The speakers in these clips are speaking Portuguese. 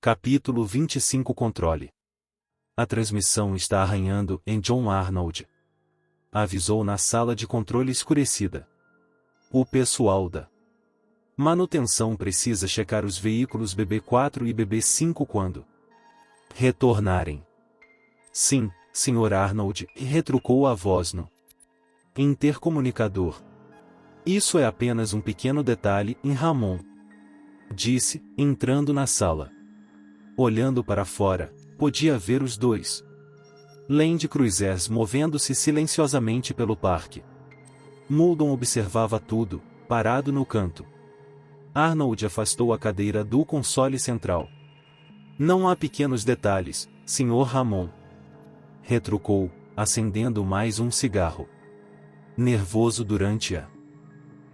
Capítulo 25 Controle. A transmissão está arranhando em John Arnold. Avisou na sala de controle escurecida. O pessoal da manutenção precisa checar os veículos BB4 e BB5 quando retornarem. Sim, Sr. Arnold, retrucou a voz no intercomunicador. Isso é apenas um pequeno detalhe, Ramon disse, entrando na sala. Olhando para fora, podia ver os dois Land Cruisers movendo-se silenciosamente pelo parque. Muldoon observava tudo, parado no canto. Arnold afastou a cadeira do console central. Não há pequenos detalhes, Sr. Ramon. Retrucou, acendendo mais um cigarro. Nervoso durante a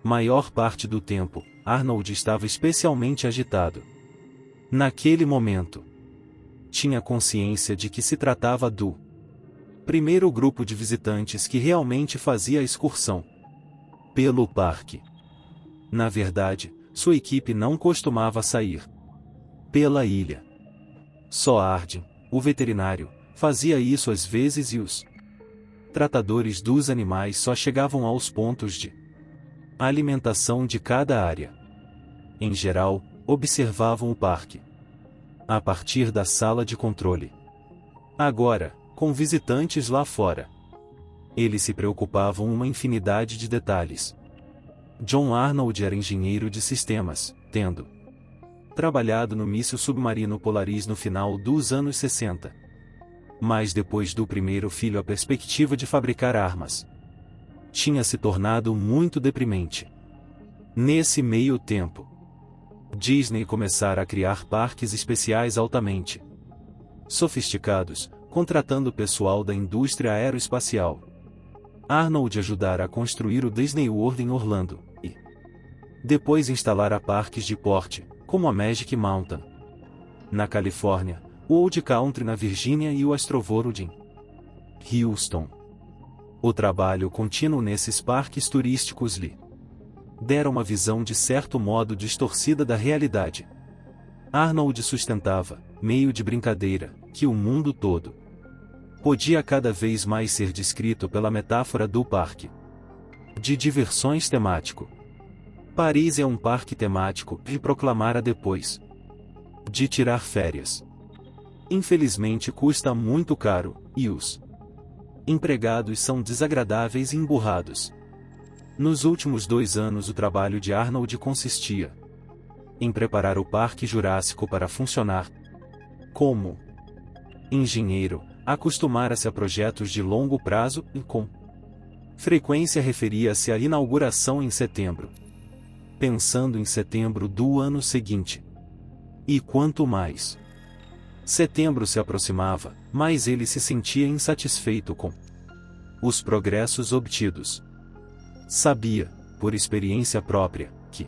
maior parte do tempo, Arnold estava especialmente agitado. Naquele momento, tinha consciência de que se tratava do primeiro grupo de visitantes que realmente fazia a excursão pelo parque. Na verdade, sua equipe não costumava sair pela ilha. Só Arden, o veterinário, fazia isso às vezes e os tratadores dos animais só chegavam aos pontos de alimentação de cada área. Em geral, observavam o parque a partir da sala de controle. Agora, com visitantes lá fora, eles se preocupavam uma infinidade de detalhes. John Arnold era engenheiro de sistemas, tendo trabalhado no míssil submarino Polaris no final dos anos 60. Mas depois do primeiro filho a perspectiva de fabricar armas tinha se tornado muito deprimente. Nesse meio tempo, Disney começara a criar parques especiais altamente sofisticados, contratando pessoal da indústria aeroespacial. Arnold ajudara a construir o Disney World em Orlando, e depois instalara parques de porte, como a Magic Mountain na Califórnia, o Old Country na Virgínia e o Astroworld em Houston. O trabalho contínuo nesses parques turísticos lhe dera uma visão de certo modo distorcida da realidade. Arnold sustentava, meio de brincadeira, que o mundo todo podia cada vez mais ser descrito pela metáfora do parque de diversões temático. Paris é um parque temático, e proclamara depois de tirar férias. Infelizmente custa muito caro, e os empregados são desagradáveis e emburrados. Nos últimos 2 anos o trabalho de Arnold consistia em preparar o Parque Jurássico para funcionar. Como engenheiro, acostumara-se a projetos de longo prazo e com frequência referia-se à inauguração em setembro, pensando em setembro do ano seguinte. E quanto mais setembro se aproximava, mais ele se sentia insatisfeito com os progressos obtidos. Sabia, por experiência própria, que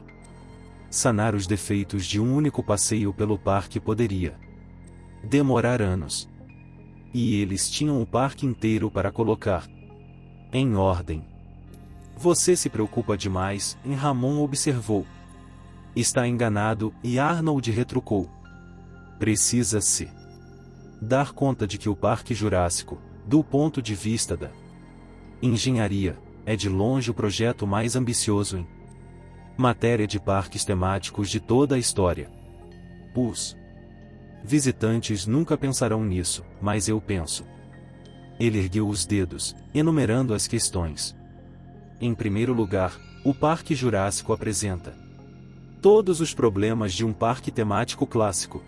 sanar os defeitos de um único passeio pelo parque poderia demorar anos. E eles tinham o parque inteiro para colocar em ordem. Você se preocupa demais, Ramon observou. Está enganado, e Arnold retrucou. Precisa-se dar conta de que o Parque Jurássico, do ponto de vista da engenharia, é de longe o projeto mais ambicioso em matéria de parques temáticos de toda a história. Os visitantes nunca pensarão nisso, mas eu penso. Ele ergueu os dedos, enumerando as questões. Em primeiro lugar, o Parque Jurássico apresenta todos os problemas de um parque temático clássico: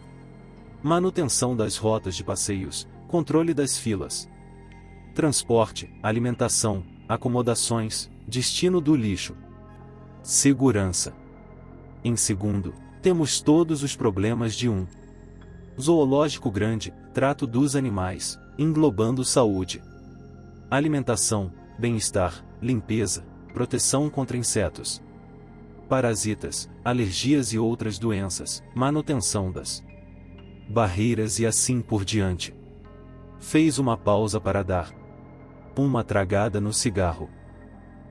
manutenção das rotas de passeios, controle das filas, transporte, alimentação, acomodações, destino do lixo, segurança. Em segundo, temos todos os problemas de um zoológico grande, trato dos animais, englobando saúde, alimentação, bem-estar, limpeza, proteção contra insetos, parasitas, alergias e outras doenças, manutenção das barreiras e assim por diante. Fez uma pausa para dar uma tragada no cigarro.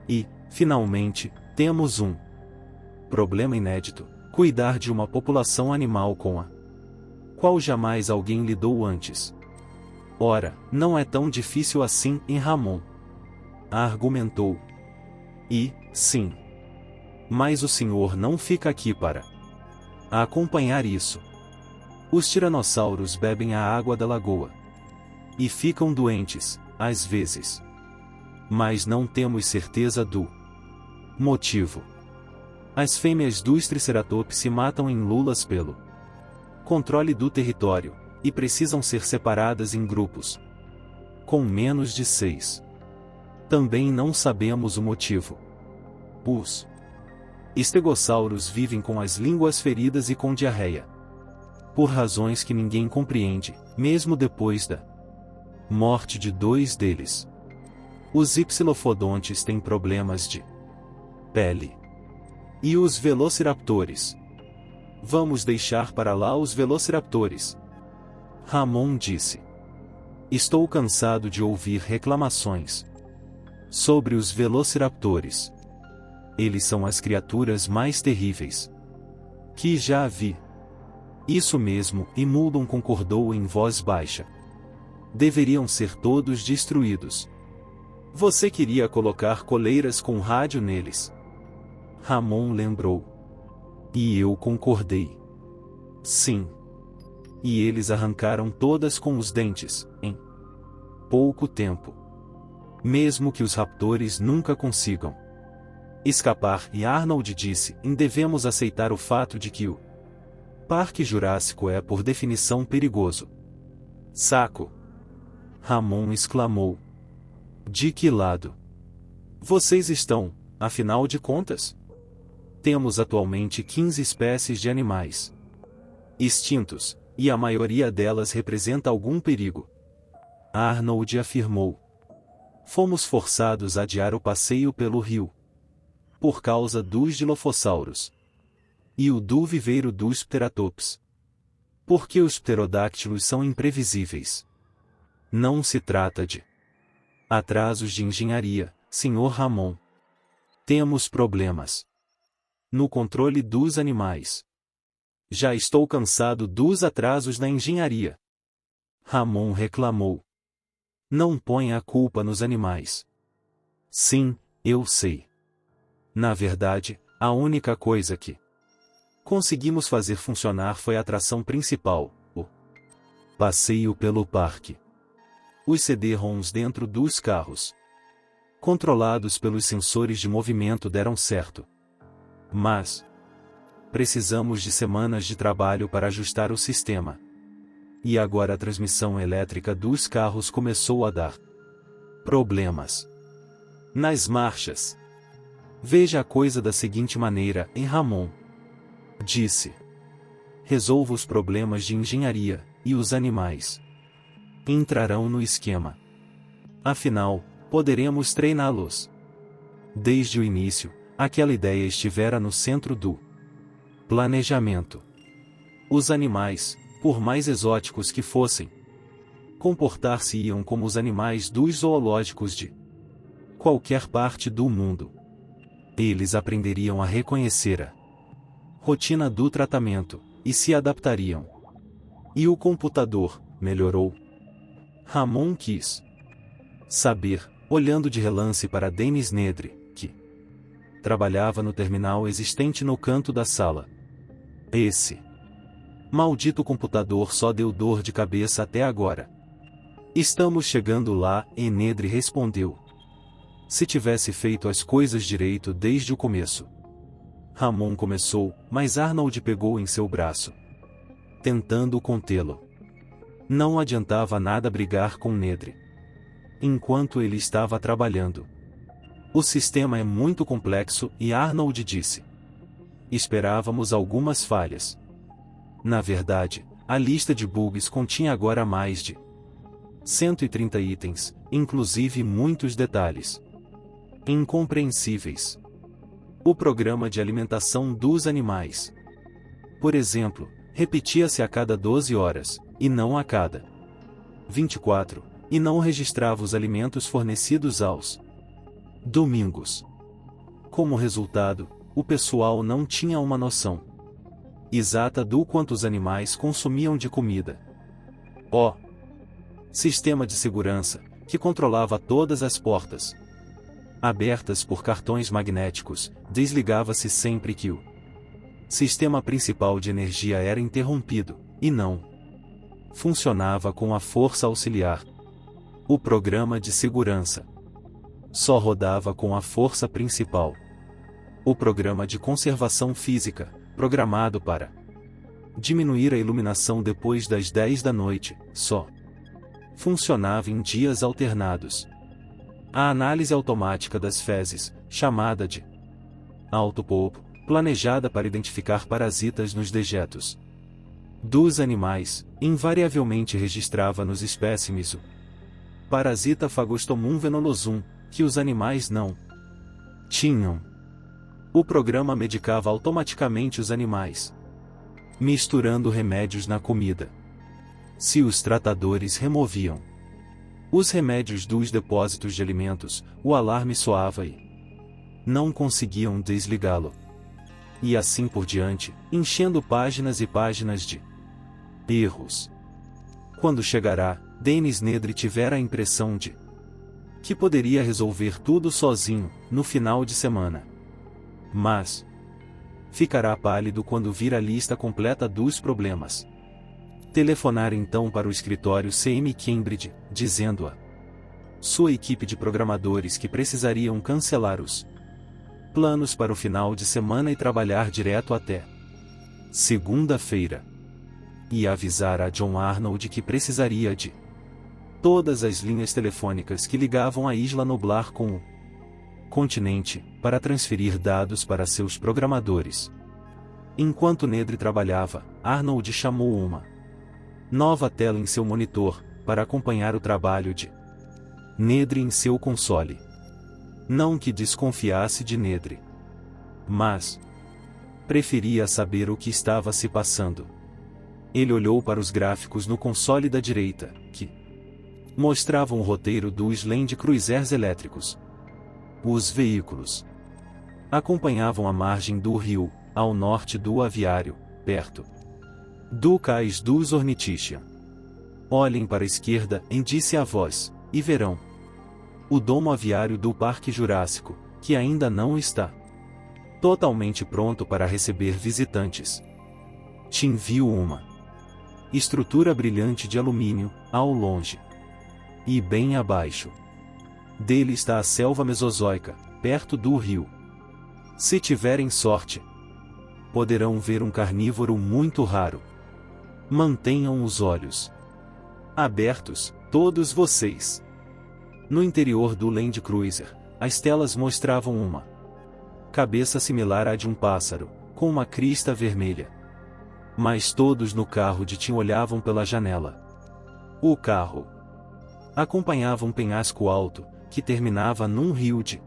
E, finalmente, temos um problema inédito: cuidar de uma população animal com a qual jamais alguém lidou antes. Ora, não é tão difícil assim, em Ramon argumentou. E, sim. Mas o senhor não fica aqui para acompanhar isso. Os tiranossauros bebem a água da lagoa. E ficam doentes, às vezes. Mas não temos certeza do motivo. As fêmeas dos triceratops se matam em lulas pelo controle do território, e precisam ser separadas em grupos com menos de 6. Também não sabemos o motivo. Os estegossauros vivem com as línguas feridas e com diarreia. Por razões que ninguém compreende, mesmo depois da morte de 2 deles. Os ipsilofodontes têm problemas de pele. E os velociraptores? Vamos deixar para lá os velociraptores. Ramon disse. Estou cansado de ouvir reclamações sobre os velociraptores. Eles são as criaturas mais terríveis que já vi. Isso mesmo, e Muldoon concordou em voz baixa. Deveriam ser todos destruídos. Você queria colocar coleiras com rádio neles. Ramon lembrou. E eu concordei. Sim. E eles arrancaram todas com os dentes, em pouco tempo. Mesmo que os raptores nunca consigam escapar, e Arnold disse, devemos aceitar o fato de que o Parque Jurássico é por definição perigoso. Saco! Ramon exclamou. De que lado vocês estão, afinal de contas? Temos atualmente 15 espécies de animais extintos, e a maioria delas representa algum perigo. Arnold afirmou. Fomos forçados a adiar o passeio pelo rio por causa dos dilofossauros e o do viveiro dos pteratops. Porque os pterodáctilos são imprevisíveis. Não se trata de atrasos de engenharia, Sr. Ramon. Temos problemas no controle dos animais. Já estou cansado dos atrasos na engenharia. Ramon reclamou. Não ponha a culpa nos animais. Sim, eu sei. Na verdade, a única coisa que conseguimos fazer funcionar foi a atração principal, o passeio pelo parque. Os CD-ROMs dentro dos carros, controlados pelos sensores de movimento, deram certo. Mas precisamos de semanas de trabalho para ajustar o sistema. E agora a transmissão elétrica dos carros começou a dar problemas nas marchas. Veja a coisa da seguinte maneira, em Ramon disse. Resolva os problemas de engenharia, e os animais entrarão no esquema. Afinal, poderemos treiná-los. Desde o início, aquela ideia estivera no centro do planejamento. Os animais, por mais exóticos que fossem, comportar-se-iam como os animais dos zoológicos de qualquer parte do mundo. Eles aprenderiam a reconhecer a rotina do tratamento, e se adaptariam. E o computador melhorou? Ramon quis saber, olhando de relance para Dennis Nedry, que trabalhava no terminal existente no canto da sala. Esse maldito computador só deu dor de cabeça até agora. Estamos chegando lá, e Nedry respondeu. Se tivesse feito as coisas direito desde o começo. Ramon começou, mas Arnold pegou em seu braço, tentando contê-lo. Não adiantava nada brigar com Nedry enquanto ele estava trabalhando. O sistema é muito complexo, e Arnold disse. Esperávamos algumas falhas. Na verdade, a lista de bugs continha agora mais de 130 itens, inclusive muitos detalhes incompreensíveis. O programa de alimentação dos animais, por exemplo, repetia-se a cada 12 horas, e não a cada 24, e não registrava os alimentos fornecidos aos domingos. Como resultado, o pessoal não tinha uma noção exata do quanto os animais consumiam de comida. O sistema de segurança, que controlava todas as portas abertas por cartões magnéticos, desligava-se sempre que o sistema principal de energia era interrompido, e não funcionava com a força auxiliar. O programa de segurança só rodava com a força principal. O programa de conservação física, programado para diminuir a iluminação depois das 10 da noite, só funcionava em dias alternados. A análise automática das fezes, chamada de autopopo, planejada para identificar parasitas nos dejetos dos animais, invariavelmente registrava nos espécimes o parasita Phagostomum venenosum, que os animais não tinham. O programa medicava automaticamente os animais, misturando remédios na comida. Se os tratadores removiam os remédios dos depósitos de alimentos, o alarme soava e não conseguiam desligá-lo. E assim por diante, enchendo páginas e páginas de erros. Quando chegará, Dennis Nedry tivera a impressão de que poderia resolver tudo sozinho, no final de semana. Mas ficará pálido quando vir a lista completa dos problemas. Telefonar então para o escritório CM Cambridge, dizendo a sua equipe de programadores que precisariam cancelar os planos para o final de semana e trabalhar direto até segunda-feira. E avisar a John Arnold que precisaria de todas as linhas telefônicas que ligavam a Isla Nublar com o continente, para transferir dados para seus programadores. Enquanto Nedry trabalhava, Arnold chamou uma nova tela em seu monitor, para acompanhar o trabalho de Nedry em seu console. Não que desconfiasse de Nedry, mas preferia saber o que estava se passando. Ele olhou para os gráficos no console da direita, que mostravam o roteiro dos Land Cruisers elétricos. Os veículos acompanhavam a margem do rio, ao norte do aviário, perto do cais dos Ornithischia. Olhem para a esquerda, disse a voz, e verão o domo aviário do Parque Jurássico, que ainda não está totalmente pronto para receber visitantes. Tim viu uma estrutura brilhante de alumínio, ao longe. E bem abaixo dele está a selva mesozoica, perto do rio. Se tiverem sorte, poderão ver um carnívoro muito raro. Mantenham os olhos abertos, todos vocês. No interior do Land Cruiser, as telas mostravam uma cabeça similar à de um pássaro, com uma crista vermelha. Mas todos no carro de Tim olhavam pela janela. O carro acompanhava um penhasco alto, que terminava num rio de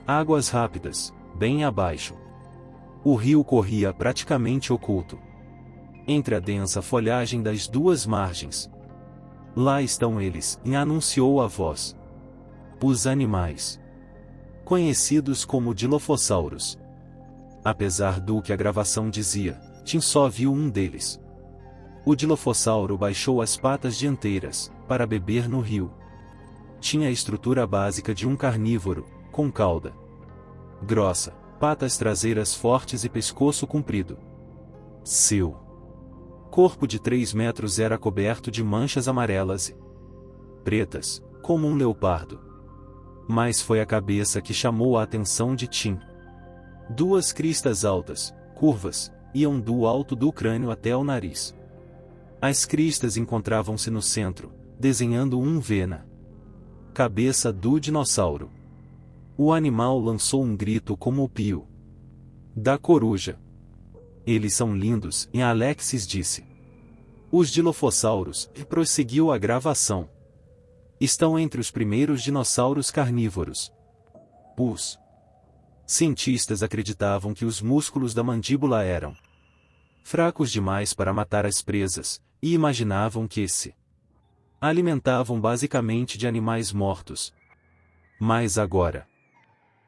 águas rápidas, bem abaixo. O rio corria praticamente oculto entre a densa folhagem das duas margens. Lá estão eles, e anunciou a voz. Os animais, conhecidos como Dilophosaurus. Apesar do que a gravação dizia, Tim só viu um deles. O Dilophosauro baixou as patas dianteiras, para beber no rio. Tinha a estrutura básica de um carnívoro, com cauda grossa, patas traseiras fortes e pescoço comprido. Seu corpo de 3 metros era coberto de manchas amarelas e pretas, como um leopardo. Mas foi a cabeça que chamou a atenção de Tim. Duas cristas altas, curvas, iam do alto do crânio até o nariz. As cristas encontravam-se no centro, desenhando um V na cabeça do dinossauro. O animal lançou um grito como o pio da coruja. Eles são lindos, e Alexis disse. Os Dilophosaurus, e prosseguiu a gravação, estão entre os primeiros dinossauros carnívoros. Os cientistas acreditavam que os músculos da mandíbula eram fracos demais para matar as presas, e imaginavam que se alimentavam basicamente de animais mortos. Mas agora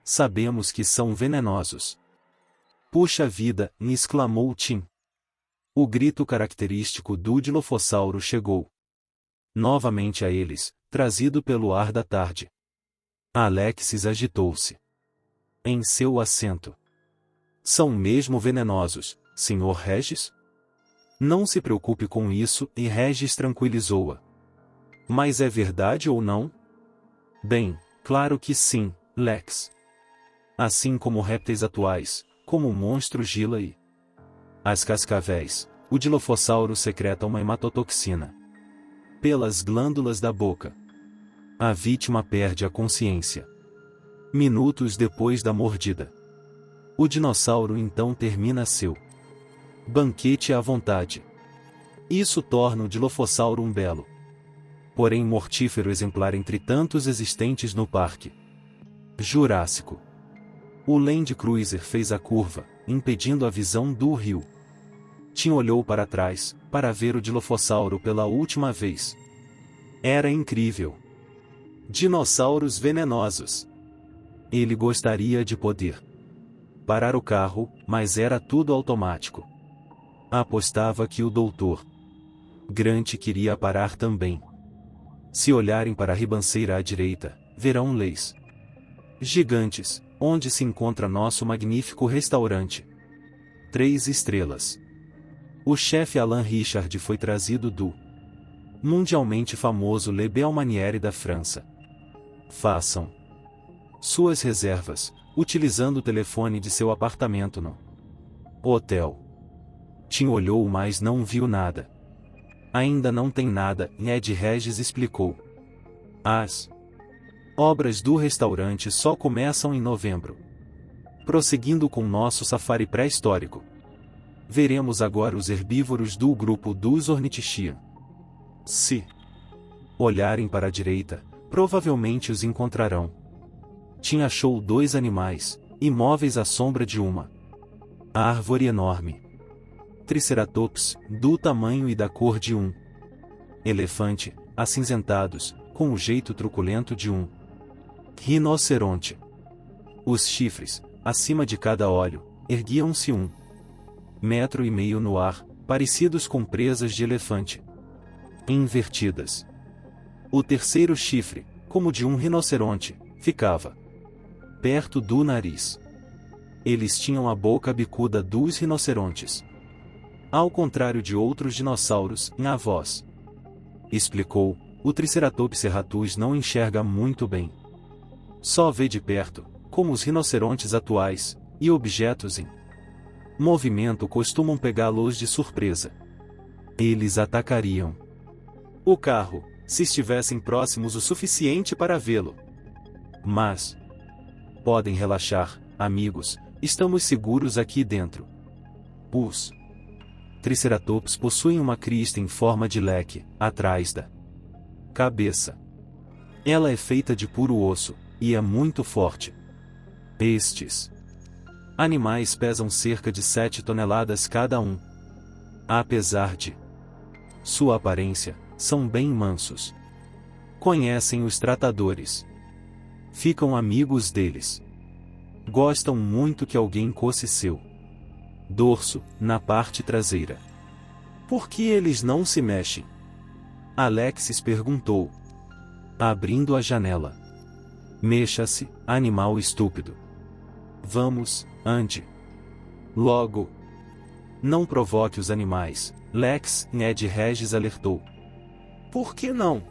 sabemos que são venenosos. Puxa vida, exclamou Tim. O grito característico do Dilofossauro chegou novamente a eles, trazido pelo ar da tarde. Alexis agitou-se em seu assento. São mesmo venenosos, Sr. Regis? Não se preocupe com isso, e Regis tranquilizou-a. Mas é verdade ou não? Bem, claro que sim, Lex. Assim como répteis atuais, como o monstro Gila e as cascavéis, o Dilofossauro secreta uma hematotoxina pelas glândulas da boca. A vítima perde a consciência minutos depois da mordida. O dinossauro então termina seu banquete à vontade. Isso torna o Dilofossauro um belo, porém mortífero exemplar entre tantos existentes no Parque Jurássico. O Land Cruiser fez a curva, impedindo a visão do rio. Tim olhou para trás, para ver o Dilofossauro pela última vez. Era incrível. Dinossauros venenosos. Ele gostaria de poder parar o carro, mas era tudo automático. Apostava que o Dr. Grant queria parar também. Se olharem para a ribanceira à direita, verão leis gigantes, onde se encontra nosso magnífico restaurante. 3 estrelas. O chefe Alain Richard foi trazido do mundialmente famoso Le Belmaniere da França. Façam suas reservas, utilizando o telefone de seu apartamento no hotel. Tim olhou, mas não viu nada. Ainda não tem nada, Ed Regis explicou. As obras do restaurante só começam em novembro. Prosseguindo com nosso safari pré-histórico. Veremos agora os herbívoros do grupo dos Ornithischia. Se olharem para a direita, provavelmente os encontrarão. Tim achou 2 animais, imóveis à sombra de uma árvore enorme. Triceratops, do tamanho e da cor de um elefante, acinzentados, com o jeito truculento de um rinoceronte. Os chifres, acima de cada olho, erguiam-se 1,5 metro no ar, parecidos com presas de elefante invertidas. O terceiro chifre, como de um rinoceronte, ficava perto do nariz. Eles tinham a boca bicuda dos rinocerontes. Ao contrário de outros dinossauros, na voz explicou, o Triceratops serratus não enxerga muito bem. Só vê de perto, como os rinocerontes atuais, e objetos em movimento costumam pegá-los de surpresa. Eles atacariam o carro, se estivessem próximos o suficiente para vê-lo. Mas podem relaxar, amigos, estamos seguros aqui dentro. Os Triceratops possuem uma crista em forma de leque, atrás da cabeça. Ela é feita de puro osso, e é muito forte. Estes animais pesam cerca de 7 toneladas cada um. Apesar de sua aparência, são bem mansos. Conhecem os tratadores. Ficam amigos deles. Gostam muito que alguém coce seu dorso, na parte traseira. Por que eles não se mexem? Alexis perguntou, abrindo a janela. Mexa-se, animal estúpido. Vamos, ande. Logo. Não provoque os animais, Lex, Ed Regis alertou. Por que não?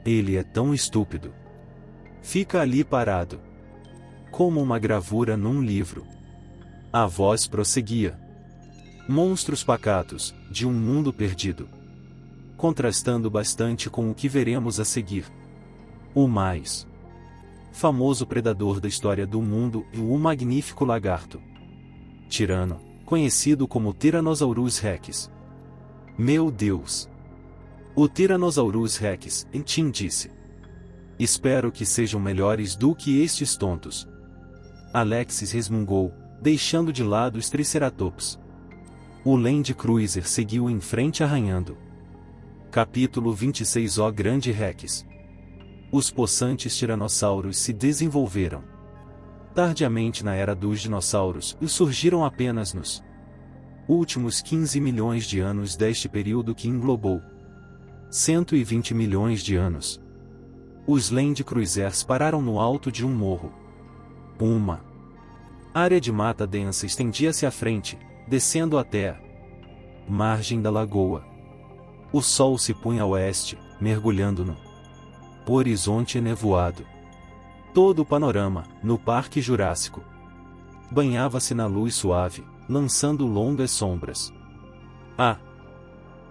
Ele é tão estúpido. Fica ali parado. Como uma gravura num livro. A voz prosseguia. Monstros pacatos, de um mundo perdido. Contrastando bastante com o que veremos a seguir. O mais famoso predador da história do mundo e o magnífico lagarto tirano, conhecido como Tyrannosaurus rex. Meu Deus! O Tyrannosaurus rex, Tim disse. Espero que sejam melhores do que estes tontos. Alexis resmungou, deixando de lado os Triceratops. O Land Cruiser seguiu em frente arranhando. Capítulo 26. O Grande Rex. Os possantes tiranossauros se desenvolveram tardiamente na era dos dinossauros e surgiram apenas nos últimos 15 milhões de anos deste período que englobou 120 milhões de anos. Os Land Cruisers pararam no alto de um morro. Uma área de mata densa estendia-se à frente, descendo até a margem da lagoa. O sol se punha a oeste, mergulhando no horizonte nevoado. Todo o panorama, no Parque Jurássico, banhava-se na luz suave, lançando longas sombras. A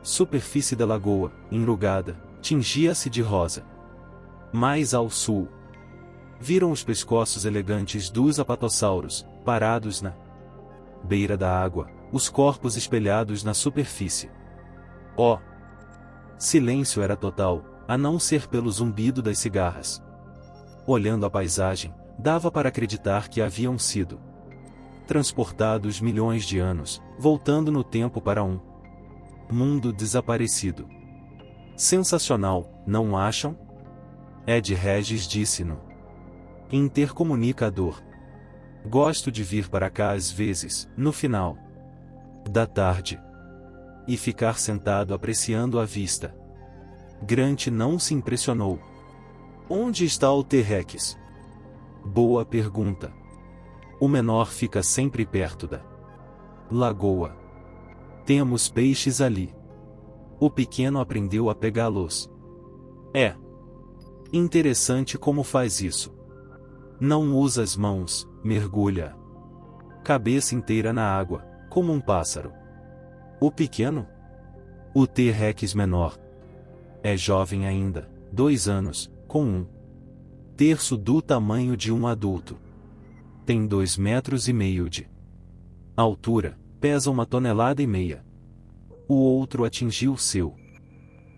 superfície da lagoa, enrugada, tingia-se de rosa. Mais ao sul, viram os pescoços elegantes dos apatossauros, parados na beira da água, os corpos espelhados na superfície. O silêncio era total, a não ser pelo zumbido das cigarras. Olhando a paisagem, dava para acreditar que haviam sido transportados milhões de anos, voltando no tempo para um mundo desaparecido. Sensacional, não acham? Ed Regis disse no intercomunicador. Gosto de vir para cá às vezes, no final da tarde, e ficar sentado apreciando a vista. Grant não se impressionou. Onde está o T-Rex? Boa pergunta. O menor fica sempre perto da lagoa. Temos peixes ali. O pequeno aprendeu a pegá-los. É interessante como faz isso. Não usa as mãos, mergulha cabeça inteira na água, como um pássaro. O pequeno? O T-Rex menor. É jovem ainda, 2 anos, com 1/3 do tamanho de um adulto. Tem 2,5 metros de altura, pesa 1,5 toneladas. O outro atingiu seu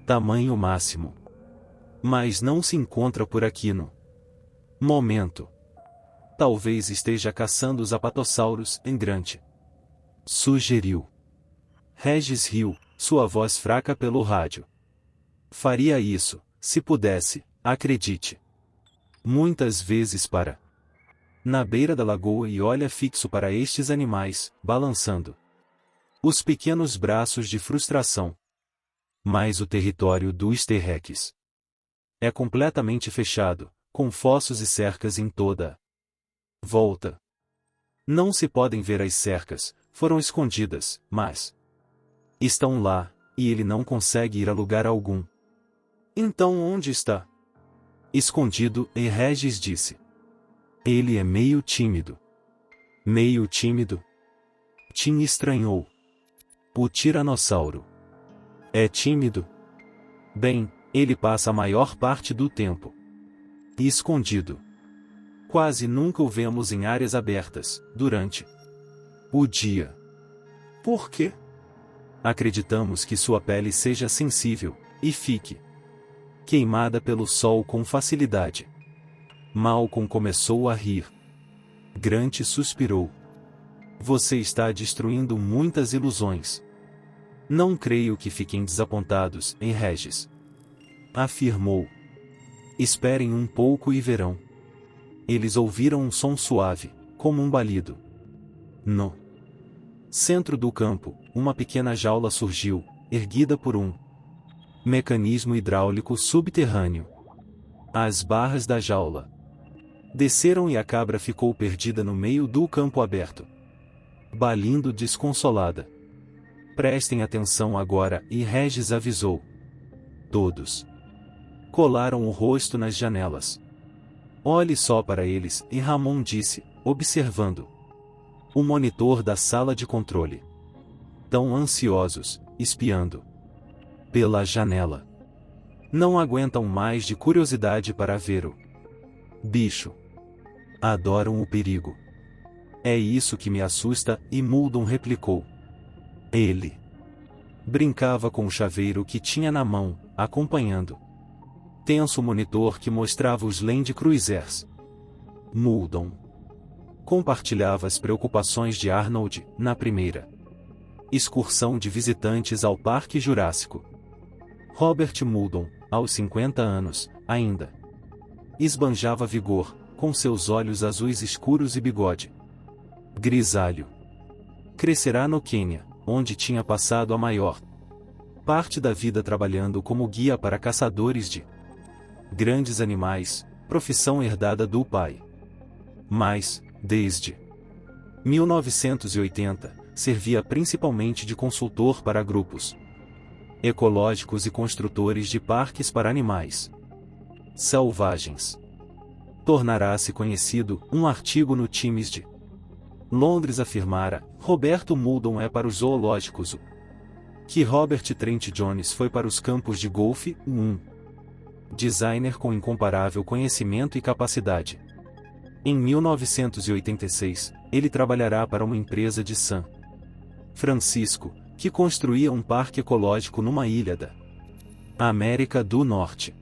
tamanho máximo, mas não se encontra por aqui no momento. Talvez esteja caçando os apatossauros em Grant. Sugeriu. Regis riu, sua voz fraca pelo rádio. Faria isso, se pudesse, acredite. Muitas vezes para na beira da lagoa e olha fixo para estes animais, balançando os pequenos braços de frustração. Mas o território dos T-Rex é completamente fechado, com fossos e cercas em toda a volta. Não se podem ver as cercas, foram escondidas, mas estão lá, e ele não consegue ir a lugar algum. Então onde está? Escondido, e Regis disse. Ele é meio tímido. Meio tímido? Tim estranhou. O tiranossauro é tímido? Bem, ele passa a maior parte do tempo escondido. Quase nunca o vemos em áreas abertas, durante o dia. Por quê? Acreditamos que sua pele seja sensível, e fique queimada pelo sol com facilidade. Malcolm começou a rir. Grant suspirou. Você está destruindo muitas ilusões. Não creio que fiquem desapontados, em Regis. Afirmou. Esperem um pouco e verão. Eles ouviram um som suave, como um balido. No centro do campo, uma pequena jaula surgiu, erguida por um mecanismo hidráulico subterrâneo. As barras da jaula desceram e a cabra ficou perdida no meio do campo aberto, balindo desconsolada. Prestem atenção agora, e Regis avisou. Todos colaram o rosto nas janelas. Olhe só para eles, e Ramon disse, observando o monitor da sala de controle. Tão ansiosos, espiando pela janela. Não aguentam mais de curiosidade para ver o bicho. Adoram o perigo. É isso que me assusta, e Muldoon replicou. Ele brincava com o chaveiro que tinha na mão, acompanhando tenso o monitor que mostrava os Land Cruisers. Muldoon compartilhava as preocupações de Arnold, na primeira excursão de visitantes ao Parque Jurássico. Robert Muldoon, aos 50 anos, ainda esbanjava vigor, com seus olhos azuis escuros e bigode grisalho. Crescerá no Quênia, onde tinha passado a maior parte da vida trabalhando como guia para caçadores de grandes animais, profissão herdada do pai. Mas, desde 1980, servia principalmente de consultor para grupos ecológicos e construtores de parques para animais selvagens. Tornará-se conhecido um artigo no Times de Londres afirmara: Roberto Mouldon é para os zoológicos o que Robert Trent Jones foi para os campos de golfe, um designer com incomparável conhecimento e capacidade. Em 1986, ele trabalhará para uma empresa de São Francisco, que construía um parque ecológico numa ilha da América do Norte.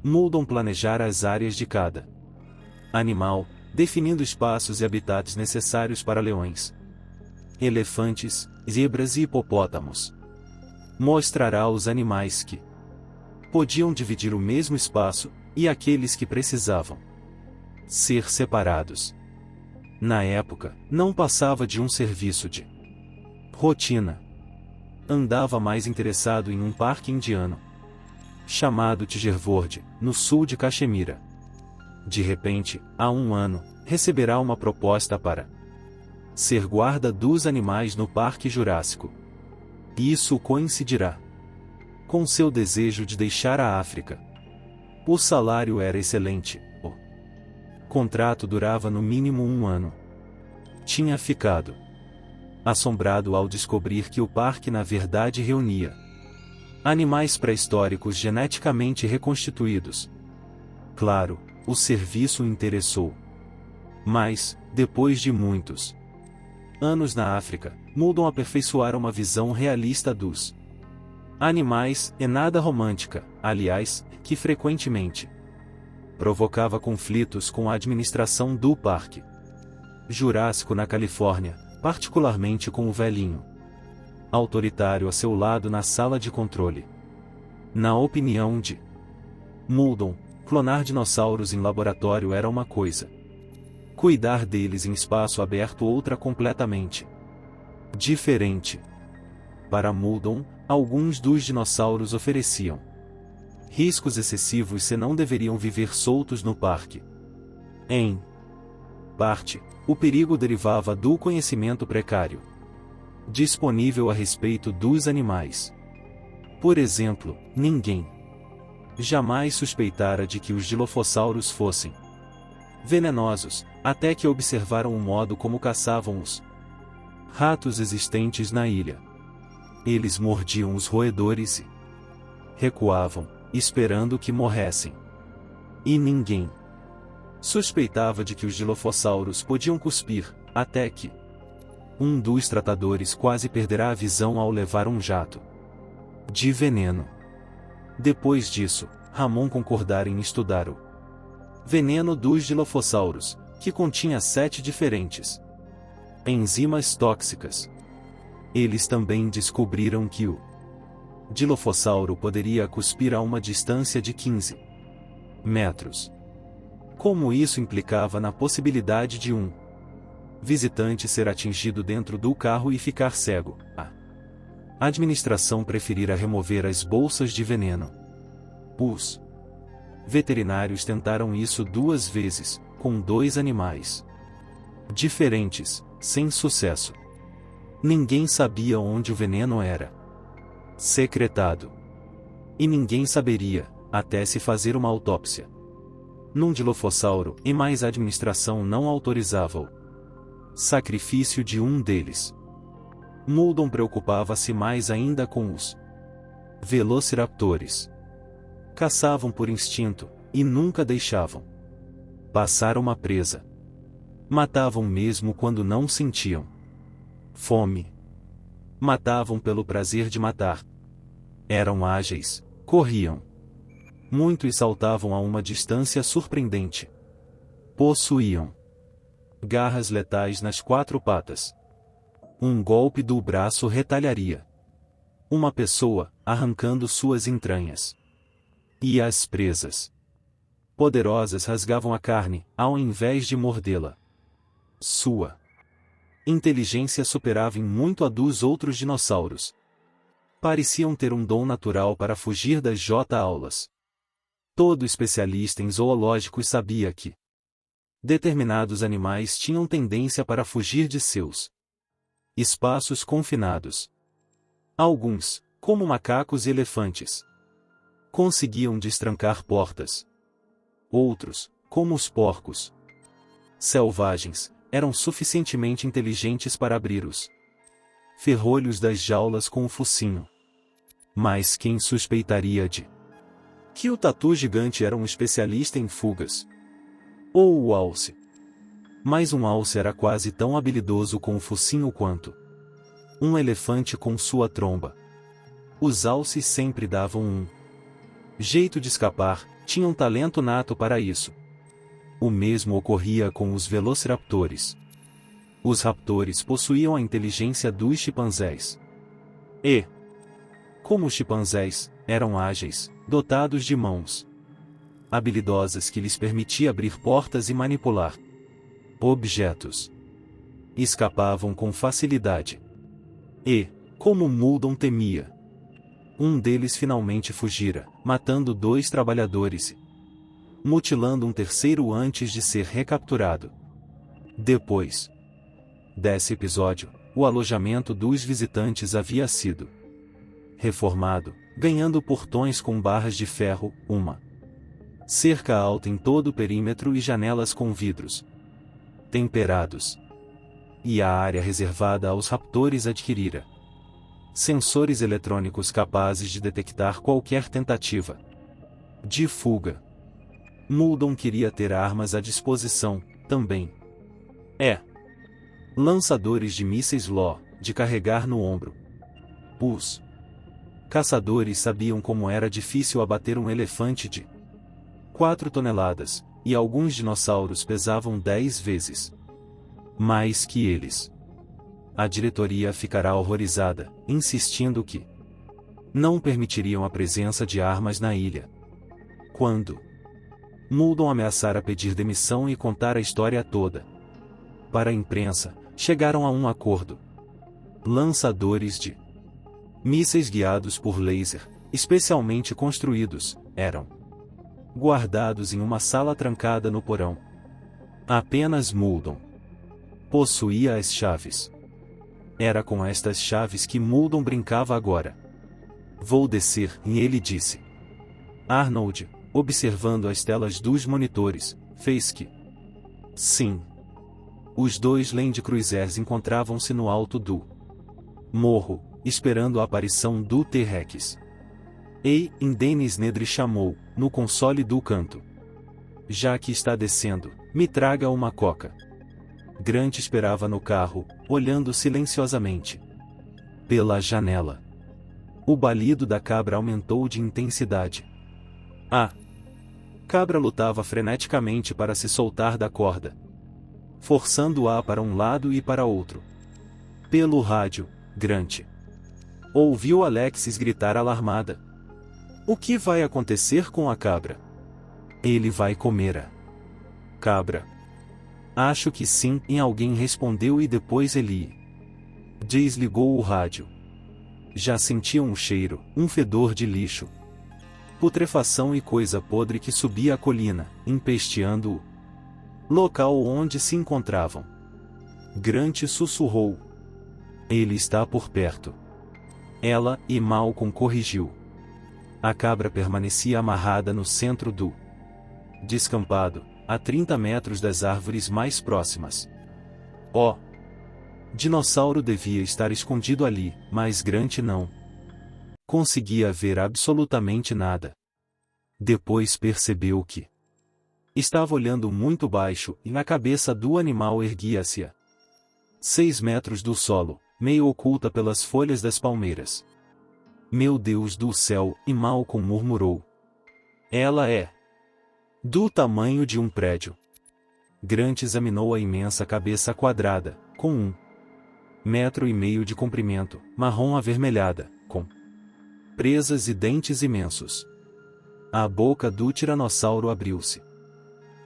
Mouldon planejara as áreas de cada animal, definindo espaços e habitats necessários para leões, elefantes, zebras e hipopótamos. Mostrará os animais que podiam dividir o mesmo espaço, e aqueles que precisavam ser separados. Na época, não passava de um serviço de rotina. Andava mais interessado em um parque indiano chamado Tigerward, no sul de Caxemira. De repente, há um ano, receberá uma proposta para ser guarda dos animais no Parque Jurássico. Isso coincidirá com seu desejo de deixar a África. O salário era excelente, o contrato durava no mínimo um ano. Tinha ficado assombrado ao descobrir que o parque na verdade reunia animais pré-históricos geneticamente reconstituídos. Claro, o serviço o interessou. Mas, depois de muitos anos na África, Mouldon aperfeiçoara uma visão realista dos animais, e nada romântica, aliás, que frequentemente provocava conflitos com a administração do Parque Jurássico na Califórnia, particularmente com o velhinho autoritário a seu lado na sala de controle. Na opinião de Mouldon, clonar dinossauros em laboratório era uma coisa, cuidar deles em espaço aberto outra completamente diferente. Para Mouldon, alguns dos dinossauros ofereciam riscos excessivos se não deveriam viver soltos no parque. Em parte, o perigo derivava do conhecimento precário disponível a respeito dos animais. Por exemplo, ninguém jamais suspeitara de que os dilofossauros fossem venenosos, até que observaram o modo como caçavam os ratos existentes na ilha. Eles mordiam os roedores e recuavam, esperando que morressem. E ninguém suspeitava de que os dilofossauros podiam cuspir, até que um dos tratadores quase perderá a visão ao levar um jato de veneno. Depois disso, Ramon concordara em estudar o veneno dos dilofossauros, que continha 7 diferentes enzimas tóxicas. Eles também descobriram que o dilofossauro poderia cuspir a uma distância de 15 metros. Como isso implicava na possibilidade de um visitante ser atingido dentro do carro e ficar cego, a administração preferira remover as bolsas de veneno. Os veterinários tentaram isso 2 vezes, com 2 animais diferentes, sem sucesso. Ninguém sabia onde o veneno era secretado. E ninguém saberia, até se fazer uma autópsia num dilofossauro, e mais a administração não autorizava o sacrifício de um deles. Mouldon preocupava-se mais ainda com os velociraptores. Caçavam por instinto, e nunca deixavam passar uma presa. Matavam mesmo quando não sentiam fome. Matavam pelo prazer de matar. Eram ágeis, corriam muito e saltavam a uma distância surpreendente. Possuíam garras letais nas 4 patas. Um golpe do braço retalharia uma pessoa, arrancando suas entranhas. E as presas poderosas rasgavam a carne, ao invés de mordê-la. Sua inteligência superava em muito a dos outros dinossauros. Pareciam ter um dom natural para fugir das J-aulas. Todo especialista em zoológicos sabia que determinados animais tinham tendência para fugir de seus espaços confinados. Alguns, como macacos e elefantes, conseguiam destrancar portas. Outros, como os porcos selvagens, eram suficientemente inteligentes para abrir os ferrolhos das jaulas com o focinho. Mas quem suspeitaria de que o tatu gigante era um especialista em fugas? Ou o alce? Mas um alce era quase tão habilidoso com o focinho quanto um elefante com sua tromba. Os alces sempre davam um jeito de escapar, tinham talento nato para isso. O mesmo ocorria com os velociraptores. Os raptores possuíam a inteligência dos chimpanzés. E, como os chimpanzés, eram ágeis, dotados de mãos habilidosas que lhes permitia abrir portas e manipular objetos. Escapavam com facilidade. E, como Muldoon temia, um deles finalmente fugira, matando 2 trabalhadores e mutilando um terceiro antes de ser recapturado. Depois desse episódio, o alojamento dos visitantes havia sido reformado, ganhando portões com barras de ferro, uma cerca alta em todo o perímetro e janelas com vidros temperados. E a área reservada aos raptores adquirira sensores eletrônicos capazes de detectar qualquer tentativa de fuga. Muldoon queria ter armas à disposição, também. Lançadores de mísseis LO, de carregar no ombro. Os caçadores sabiam como era difícil abater um elefante de 4 toneladas, e alguns dinossauros pesavam 10 vezes mais que eles. A diretoria ficará horrorizada, insistindo que não permitiriam a presença de armas na ilha. Quando Muldoon ameaçara pedir demissão e contar a história toda para a imprensa, chegaram a um acordo. Lançadores de mísseis guiados por laser, especialmente construídos, eram guardados em uma sala trancada no porão. Apenas Muldoon possuía as chaves. Era com estas chaves que Muldoon brincava agora. Vou descer, e ele disse. Arnold, observando as telas dos monitores, fez que sim. Os 2 Land Cruisers encontravam-se no alto do morro, esperando a aparição do T-Rex. Ei, Dennis Nedry chamou, no console do canto. Já que está descendo, me traga uma coca. Grant esperava no carro, olhando silenciosamente pela janela. O balido da cabra aumentou de intensidade. A cabra lutava freneticamente para se soltar da corda, forçando-a para um lado e para outro. Pelo rádio, Grant ouviu Alexis gritar alarmada. O que vai acontecer com a cabra? Ele vai comer a cabra. Acho que sim, e alguém respondeu e depois ele desligou o rádio. Já sentiam um cheiro, um fedor de lixo, putrefação e coisa podre que subia a colina, empesteando o local onde se encontravam. Grant sussurrou. Ele está por perto. Ela, e Malcolm corrigiu. A cabra permanecia amarrada no centro do descampado, a 30 metros das árvores mais próximas. O dinossauro devia estar escondido ali, mas Grant não conseguia ver absolutamente nada. Depois percebeu que estava olhando muito baixo e na cabeça do animal erguia-se a 6 metros do solo, meio oculta pelas folhas das palmeiras. Meu Deus do céu, e Malcolm murmurou. Ela é do tamanho de um prédio. Grant examinou a imensa cabeça quadrada, com 1,5 metros de comprimento, marrom avermelhada, com presas e dentes imensos. A boca do tiranossauro abriu-se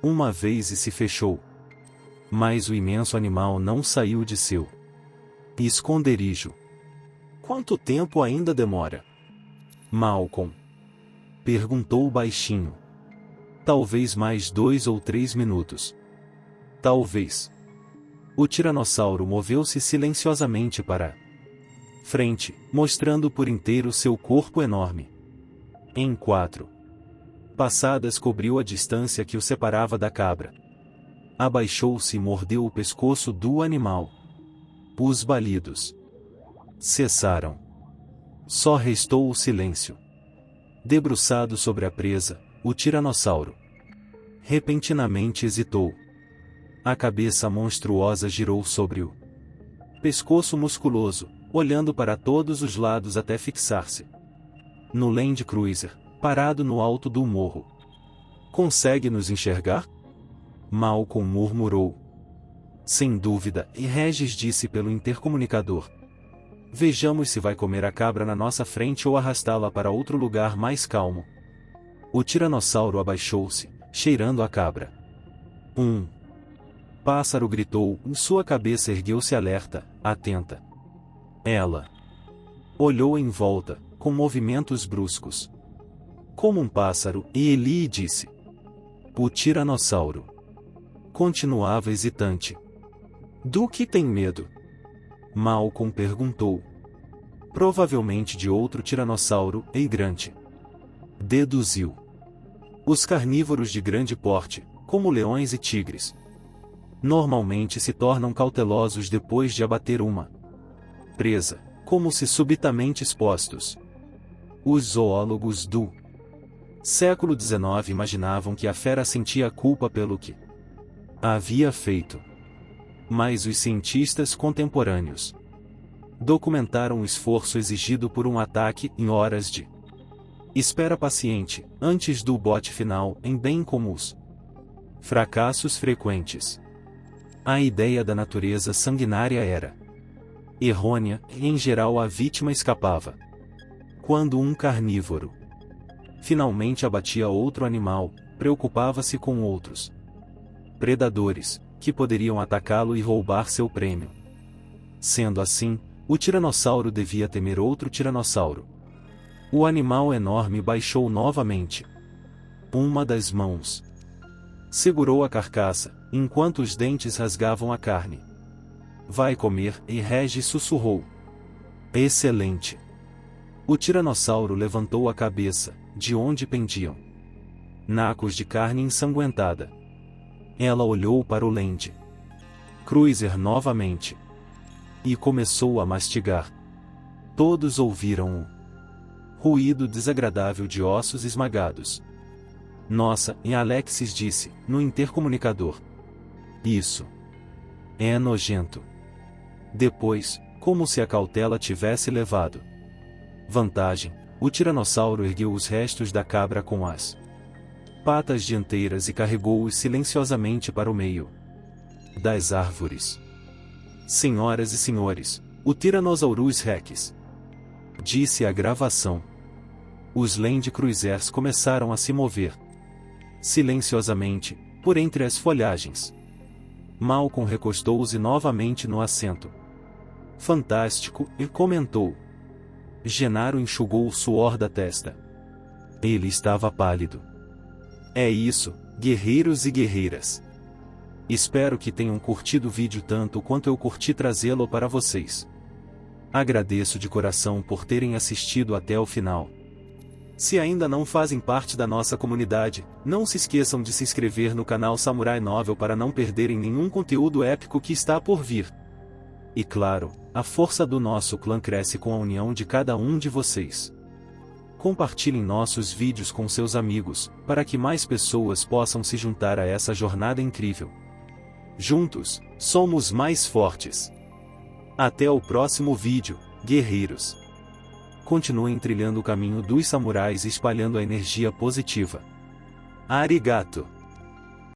uma vez e se fechou. Mas o imenso animal não saiu de seu esconderijo. Quanto tempo ainda demora? Malcolm perguntou baixinho. Talvez mais 2 ou 3 minutos. Talvez. O tiranossauro moveu-se silenciosamente para frente, mostrando por inteiro seu corpo enorme. Em 4 passadas cobriu a distância que o separava da cabra. Abaixou-se e mordeu o pescoço do animal. Os balidos cessaram. Só restou o silêncio. Debruçado sobre a presa, o tiranossauro repentinamente hesitou. A cabeça monstruosa girou sobre o pescoço musculoso, olhando para todos os lados até fixar-se no Land Cruiser, parado no alto do morro. Consegue nos enxergar? Malcolm murmurou. Sem dúvida, e Regis disse pelo intercomunicador. Vejamos se vai comer a cabra na nossa frente ou arrastá-la para outro lugar mais calmo. O tiranossauro abaixou-se, cheirando a cabra. Um pássaro gritou, e sua cabeça ergueu-se alerta, atenta. Ela olhou em volta, com movimentos bruscos. Como um pássaro, e Eli disse. O tiranossauro continuava hesitante. Do que tem medo? Malcolm perguntou. Provavelmente de outro tiranossauro, Eigrante. Deduziu. Os carnívoros de grande porte, como leões e tigres, normalmente se tornam cautelosos depois de abater uma presa, como se subitamente expostos. Os zoólogos do século XIX imaginavam que a fera sentia culpa pelo que havia feito. Mas os cientistas contemporâneos documentaram o esforço exigido por um ataque em horas de espera paciente, antes do bote final, em bem como os fracassos frequentes. A ideia da natureza sanguinária era errônea, e em geral a vítima escapava. Quando um carnívoro finalmente abatia outro animal, preocupava-se com outros predadores, que poderiam atacá-lo e roubar seu prêmio. Sendo assim, o tiranossauro devia temer outro tiranossauro. O animal enorme baixou novamente. Uma das mãos segurou a carcaça, enquanto os dentes rasgavam a carne. Vai comer, e Regis sussurrou. Excelente. O tiranossauro levantou a cabeça, de onde pendiam nacos de carne ensanguentada. Ela olhou para o Land Cruiser novamente e começou a mastigar. Todos ouviram um ruído desagradável de ossos esmagados. Nossa, e Alexis disse, no intercomunicador. Isso é nojento. Depois, como se a cautela tivesse levado vantagem, o tiranossauro ergueu os restos da cabra com as patas dianteiras e carregou-os silenciosamente para o meio das árvores. Senhoras e senhores, o Tyrannosaurus Rex, disse a gravação. Os Land Cruisers começaram a se mover silenciosamente, por entre as folhagens. Malcolm recostou-se novamente no assento. Fantástico, e comentou. Genaro enxugou o suor da testa. Ele estava pálido. É isso, guerreiros e guerreiras. Espero que tenham curtido o vídeo tanto quanto eu curti trazê-lo para vocês. Agradeço de coração por terem assistido até o final. Se ainda não fazem parte da nossa comunidade, não se esqueçam de se inscrever no canal Samurai Novel para não perderem nenhum conteúdo épico que está por vir. E claro, a força do nosso clã cresce com a união de cada um de vocês. Compartilhem nossos vídeos com seus amigos, para que mais pessoas possam se juntar a essa jornada incrível. Juntos, somos mais fortes. Até o próximo vídeo, guerreiros. Continuem trilhando o caminho dos samurais e espalhando a energia positiva. Arigato!